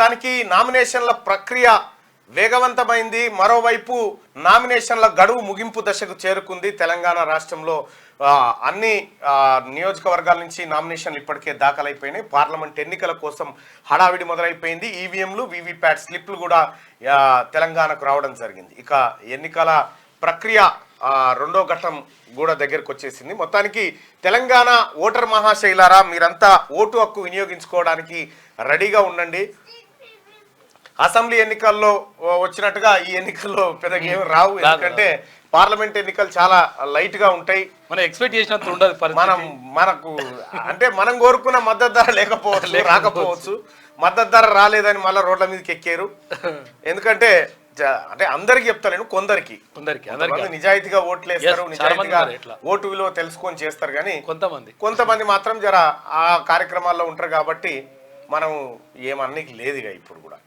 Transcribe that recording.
మొత్తానికి నామినేషన్ల ప్రక్రియ వేగవంతమైంది. మరోవైపు నామినేషన్ల గడువు ముగింపు దశకు చేరుకుంది. తెలంగాణ రాష్ట్రంలో అన్ని నియోజకవర్గాల నుంచి నామినేషన్లు ఇప్పటికే దాఖలైపోయినాయి. పార్లమెంట్ ఎన్నికల కోసం హడావిడి మొదలైపోయింది. ఈవీఎంలు వీవీప్యాట్ స్లిప్లు కూడా తెలంగాణకు రావడం జరిగింది. ఇక ఎన్నికల ప్రక్రియ రెండో ఘట్టం కూడా దగ్గరకు వచ్చేసింది. మొత్తానికి తెలంగాణ ఓటర్ మహాశైలారా, మీరంతా ఓటు హక్కు వినియోగించుకోవడానికి రెడీగా ఉండండి. అసెంబ్లీ ఎన్నికల్లో వచ్చినట్టుగా ఈ ఎన్నికల్లో పెద్దగా ఏమి రావు. ఎందుకంటే పార్లమెంట్ ఎన్నికలు చాలా లైట్ గా ఉంటాయి. మనం ఎక్స్పెక్ట్ చేసినంత ఉండదు. మనకు అంటే మనం కోరుకున్న మద్దతు ధర లేకపోవచ్చు, రాకపోవచ్చు. మద్దతు ధర రాలేదని మళ్ళీ రోడ్ల మీదకి ఎక్కారు. ఎందుకంటే అంటే అందరికి చెప్తాను, కొందరికి నిజాయితీగా ఓట్లు వేస్తారు, నిజాయితీగా ఓటు విలువ తెలుసుకొని చేస్తారు. కానీ కొంతమంది మాత్రం జర ఆ కార్యక్రమాల్లో ఉంటారు. కాబట్టి మనం ఏమన్నీ లేదుగా ఇప్పుడు కూడా.